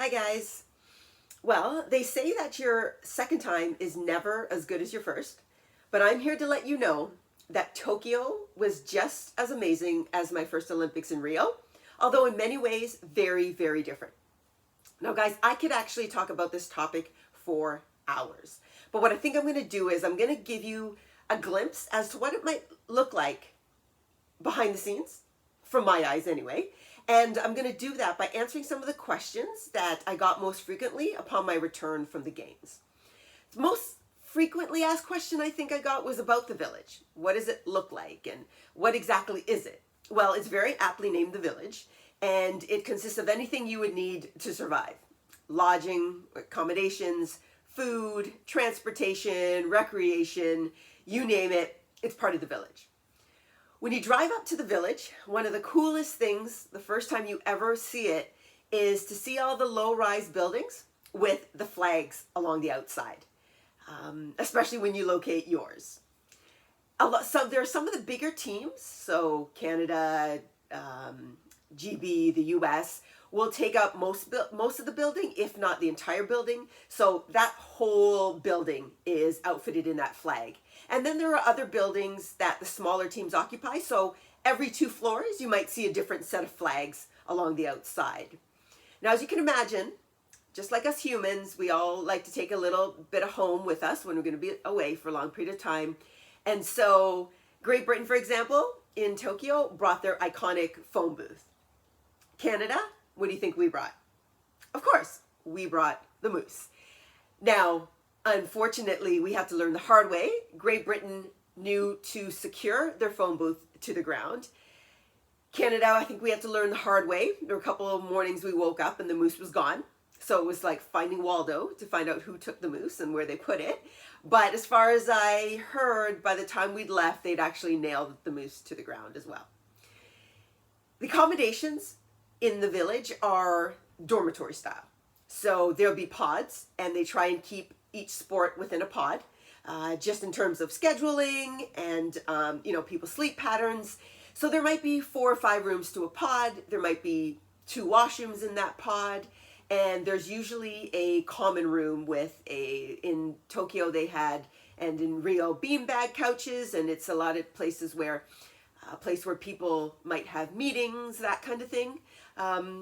Hi guys. Well, they say that your second time is never as good as your first, but I'm here to let you know that Tokyo was just as amazing as my first Olympics in Rio, although in many ways very, very different. Now guys, I could actually talk about this topic for hours, but what I think I'm going to do is I'm going to give you a glimpse as to what it might look like behind the scenes, from my eyes anyway. And I'm going to do that by answering some of the questions that I got most frequently upon my return from the games. The most frequently asked question I think I got was about the village. What does it look like and what exactly is it? Well, it's very aptly named the village, and it consists of anything you would need to survive. Lodging, accommodations, food, transportation, recreation, you name it, it's part of the village. When you drive up to the village, one of the coolest things, the first time you ever see it, is to see all the low-rise buildings with the flags along the outside, especially when you locate yours. So there are some of the bigger teams, so Canada, GB, the US, will take up most of the building, if not the entire building. So that whole building is outfitted in that flag. And then there are other buildings that the smaller teams occupy. So every 2 floors, you might see a different set of flags along the outside. Now, as you can imagine, just like us humans, we all like to take a little bit of home with us when we're going to be away for a long period of time. And so Great Britain, for example, in Tokyo, brought their iconic phone booth. Canada, what do you think we brought? Of course, we brought the moose. Now, unfortunately, we have to learn the hard way. Great Britain knew to secure their phone booth to the ground. Canada, I think we had to learn the hard way. There were a couple of mornings we woke up and the moose was gone. So it was like finding Waldo to find out who took the moose and where they put it. But as far as I heard, by the time we'd left, they'd actually nailed the moose to the ground as well. The accommodations in the village are dormitory style. So there'll be pods, and they try and keep each sport within a pod, just in terms of scheduling and people's sleep patterns. So there might be 4 or 5 rooms to a pod. There might be 2 washrooms in that pod, and there's usually a common room with in Tokyo they had, and in Rio, beanbag couches, and it's a lot of places where a place where people might have meetings, that kind of thing.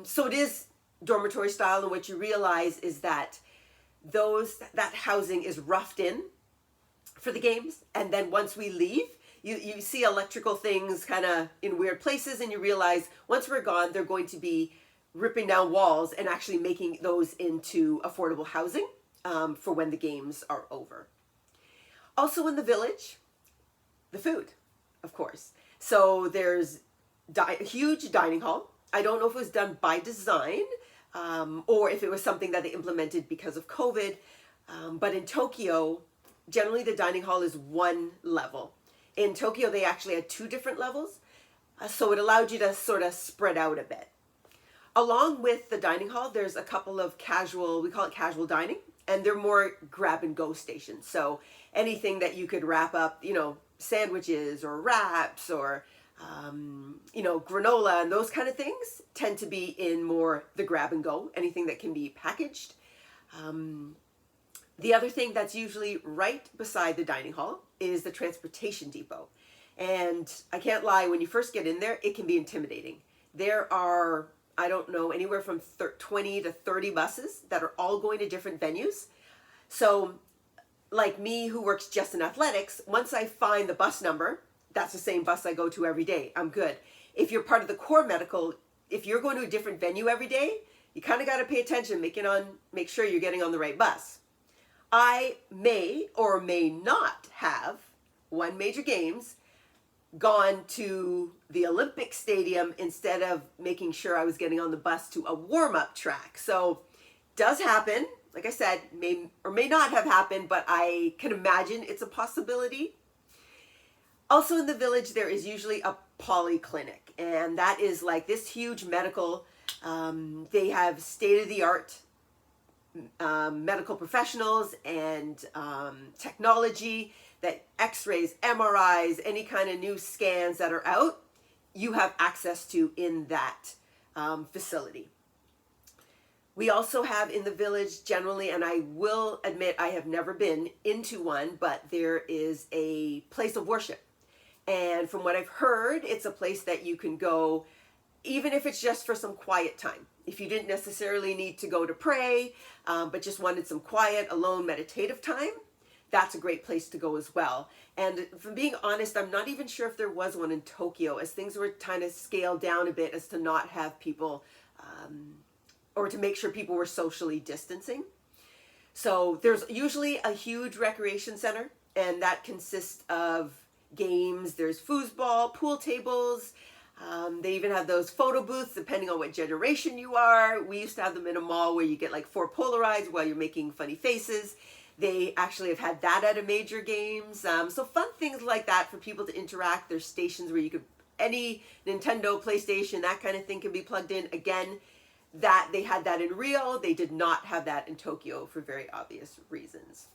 So it is dormitory style, and what you realize is that that housing is roughed in for the games, and then once we leave, you see electrical things kind of in weird places, and you realize once we're gone, they're going to be ripping down walls and actually making those into affordable housing for when the games are over. Also in the village, the food, of course. So there's a huge dining hall. I don't know if it was done by design or if it was something that they implemented because of COVID. But in Tokyo, generally the dining hall is 1 level. In Tokyo, they actually had 2 different levels. So it allowed you to sort of spread out a bit. Along with the dining hall, there's a couple of we call it casual dining, and they're more grab and go stations. So anything that you could wrap up, sandwiches or wraps or granola and those kind of things tend to be in more the grab and go, anything that can be packaged. The other thing that's usually right beside the dining hall is the transportation depot. And I can't lie, when you first get in there, it can be intimidating. There are, I don't know, anywhere from 20 to 30 buses that are all going to different venues. So like me, who works just in athletics, once I find the bus number, that's the same bus I go to every day. I'm good. If you're part of the core medical, if you're going to a different venue every day, you kind of got to pay attention, make sure you're getting on the right bus. I may or may not have won major games, gone to the Olympic Stadium instead of making sure I was getting on the bus to a warm-up track. So does happen. Like I said, may or may not have happened, but I can imagine it's a possibility. Also in the village, there is usually a polyclinic, and that is like this huge medical, they have state-of-the-art medical professionals and technology that x-rays, MRIs, any kind of new scans that are out, you have access to in that facility. We also have in the village generally, and I will admit I have never been into one, but there is a place of worship. And from what I've heard, it's a place that you can go even if it's just for some quiet time. If you didn't necessarily need to go to pray, but just wanted some quiet, alone, meditative time, that's a great place to go as well. And from being honest, I'm not even sure if there was one in Tokyo, as things were kind of scaled down a bit as to not have people, or to make sure people were socially distancing. So there's usually a huge recreation center, and that consists of games. There's foosball, pool tables. They even have those photo booths, depending on what generation you are. We used to have them in a mall where you get like 4 Polaroids while you're making funny faces. They actually have had that at a major games. So fun things like that for people to interact. There's stations where you could, any Nintendo, PlayStation, that kind of thing can be plugged in. Again, that they had that in Rio. They did not have that in Tokyo for very obvious reasons.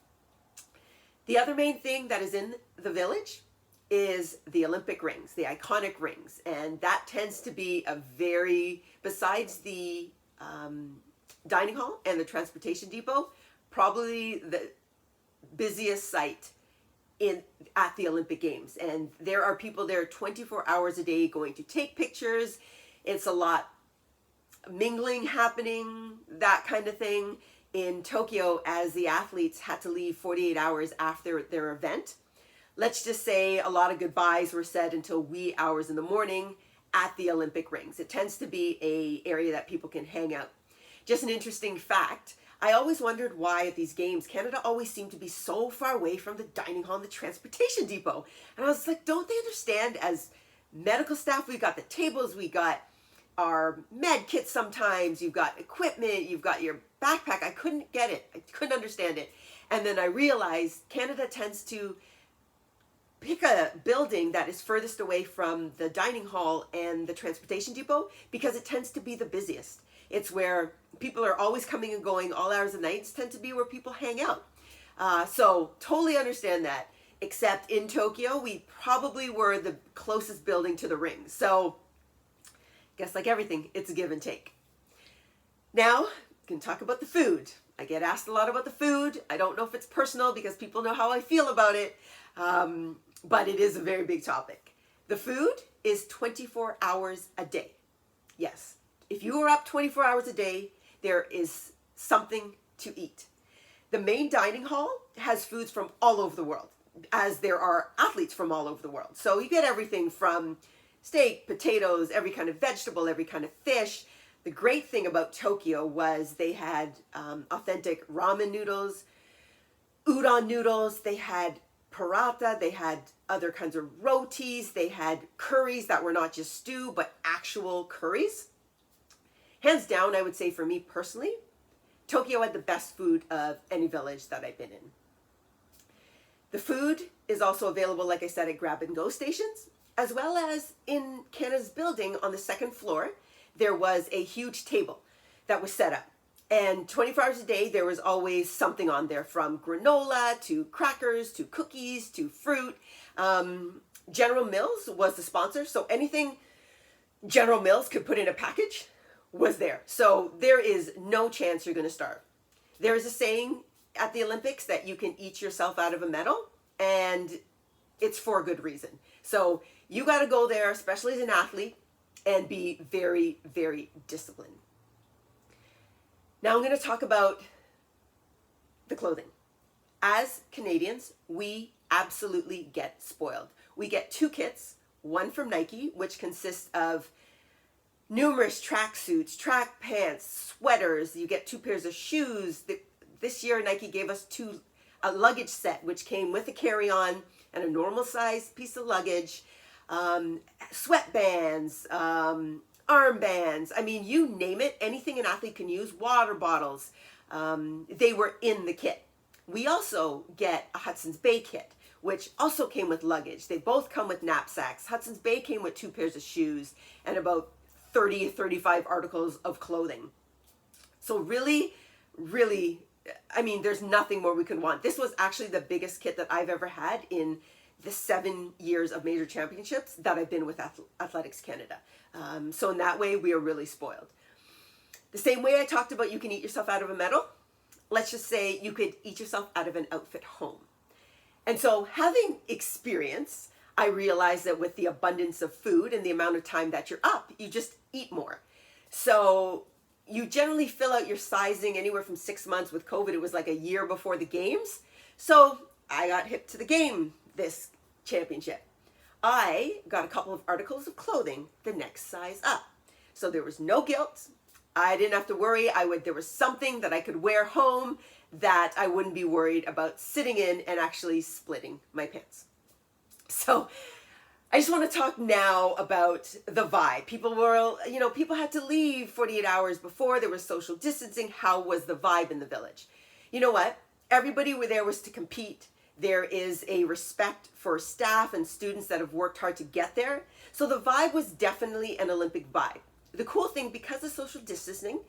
The other main thing that is in the village is the Olympic rings, the iconic rings. And that tends to be a very, besides the dining hall and the transportation depot, probably the busiest site at the Olympic Games. And there are people there 24 hours a day going to take pictures. It's a lot mingling happening, that kind of thing. In Tokyo, as the athletes had to leave 48 hours after their event, let's just say a lot of goodbyes were said until wee hours in the morning at the Olympic rings. It tends to be an area that people can hang out. Just an interesting fact, I always wondered why at these games, Canada always seemed to be so far away from the dining hall and the transportation depot. And I was like, don't they understand, as medical staff, we got the tables, we got our med kits sometimes, you've got equipment, you've got your backpack. I couldn't get it. I couldn't understand it. And then I realized Canada tends to pick a building that is furthest away from the dining hall and the transportation depot because it tends to be the busiest. It's where people are always coming and going. All hours of nights tend to be where people hang out. So totally understand that. Except in Tokyo, we probably were the closest building to the ring. So guess like everything, it's a give and take. Now, we can talk about the food. I get asked a lot about the food. I don't know if it's personal because people know how I feel about it, but it is a very big topic. The food is 24 hours a day. Yes, if you are up 24 hours a day, there is something to eat. The main dining hall has foods from all over the world, as there are athletes from all over the world. So you get everything from steak, potatoes, every kind of vegetable, every kind of fish. The great thing about Tokyo was they had authentic ramen noodles, udon noodles, they had paratha, they had other kinds of rotis, they had curries that were not just stew, but actual curries. Hands down, I would say for me personally, Tokyo had the best food of any village that I've been in. The food is also available, like I said, at grab-and-go stations, as well as in Canada's building on the second floor. There was a huge table that was set up. And 24 hours a day, there was always something on there, from granola to crackers to cookies to fruit. General Mills was the sponsor, so anything General Mills could put in a package was there. So there is no chance you're going to starve. There is a saying at the Olympics that you can eat yourself out of a medal, and it's for a good reason. So you got to go there, especially as an athlete, and be very, very disciplined. Now I'm going to talk about the clothing. As Canadians, we absolutely get spoiled. We get 2 kits, one from Nike, which consists of numerous track suits, track pants, sweaters. You get 2 pairs of shoes. This year, Nike gave us a luggage set, which came with a carry-on and a normal size piece of luggage, sweatbands, armbands. I mean, you name it, anything an athlete can use, water bottles, they were in the kit. We also get a Hudson's Bay kit, which also came with luggage. They both come with knapsacks. Hudson's Bay came with 2 pairs of shoes and about 30 to 35 articles of clothing. So really, really, I mean, there's nothing more we could want. This was actually the biggest kit that I've ever had in the 7 years of major championships that I've been with Athletics Canada. So in that way, we are really spoiled. The same way I talked about you can eat yourself out of a medal, let's just say you could eat yourself out of an outfit home. And so having experience, I realized that with the abundance of food and the amount of time that you're up, you just eat more. So you generally fill out your sizing anywhere from 6 months. With COVID, it was like a year before the games. So I got hip to the game this championship. I got a couple of articles of clothing the next size up. So there was no guilt. I didn't have to worry. There was something that I could wear home that I wouldn't be worried about sitting in and actually splitting my pants. So I just want to talk now about the vibe. People had to leave 48 hours before. There was social distancing. How was the vibe in the village? You know what? Everybody there was to compete. There is a respect for staff and students that have worked hard to get there. So the vibe was definitely an Olympic vibe. The cool thing, because of social distancing,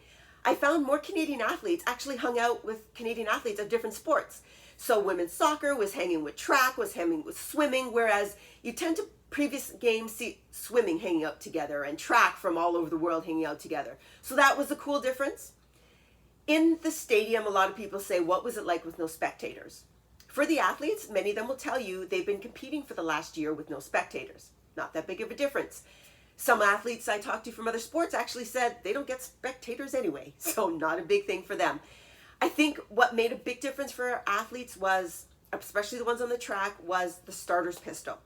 I found more Canadian athletes actually hung out with Canadian athletes of different sports. So women's soccer was hanging with track, was hanging with swimming, whereas you tend to previous games see swimming hanging out together and track from all over the world hanging out together. So that was a cool difference. In the stadium, a lot of people say, what was it like with no spectators? For the athletes, many of them will tell you they've been competing for the last year with no spectators. Not that big of a difference. Some athletes I talked to from other sports actually said they don't get spectators anyway, so not a big thing for them. I think what made a big difference for our athletes was, especially the ones on the track, was the starter's pistol.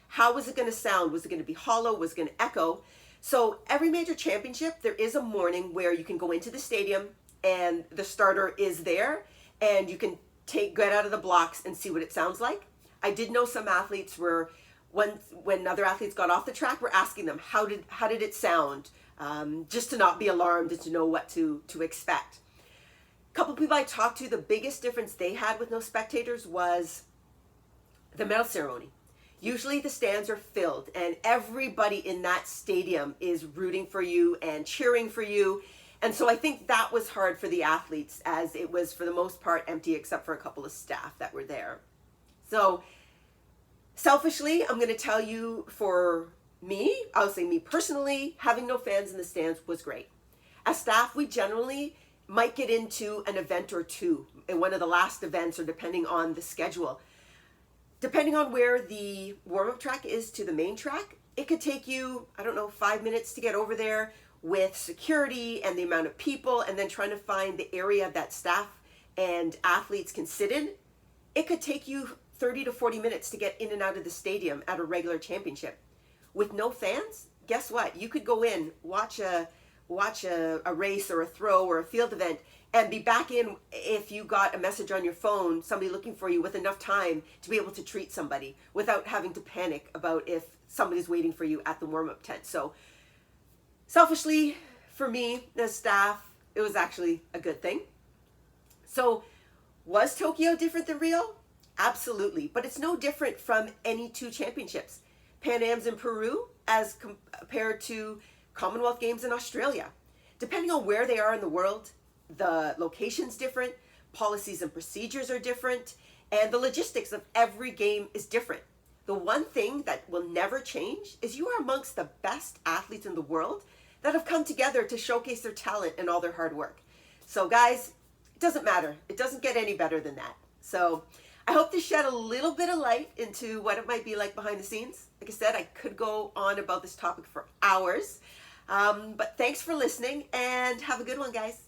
How was it going to sound? Was it going to be hollow? Was it going to echo? So every major championship, there is a morning where you can go into the stadium and the starter is there and you can get out of the blocks and see what it sounds like. I did know some athletes were, when other athletes got off the track, we're asking them, how did it sound? Just to not be alarmed and to know what to expect. A couple people I talked to, the biggest difference they had with no spectators was the medal ceremony. Usually the stands are filled and everybody in that stadium is rooting for you and cheering for you. And so I think that was hard for the athletes, as it was for the most part empty except for a couple of staff that were there. So selfishly, I'm going to tell you, for me, I'll say me personally, having no fans in the stands was great. As staff, we generally might get into an event or two in one of the last events, or depending on the schedule. Depending on where the warm-up track is to the main track, it could take you, 5 minutes to get over there with security and the amount of people, and then trying to find the area that staff and athletes can sit in. It could take you 30 to 40 minutes to get in and out of the stadium at a regular championship. With no fans, guess what? You could go in, watch a race or a throw or a field event, and be back in if you got a message on your phone, somebody looking for you, with enough time to be able to treat somebody without having to panic about if somebody's waiting for you at the warm-up tent. So selfishly, for me as staff, it was actually a good thing. So was Tokyo different than Rio? Absolutely, but it's no different from any two championships. Pan Am's in Peru as compared to Commonwealth Games in Australia. Depending on where they are in the world, the location's different, policies and procedures are different, and the logistics of every game is different. The one thing that will never change is you are amongst the best athletes in the world that have come together to showcase their talent and all their hard work. So guys, it doesn't matter. It doesn't get any better than that. So I hope to shed a little bit of light into what it might be like behind the scenes. Like I said, I could go on about this topic for hours. But thanks for listening and have a good one, guys.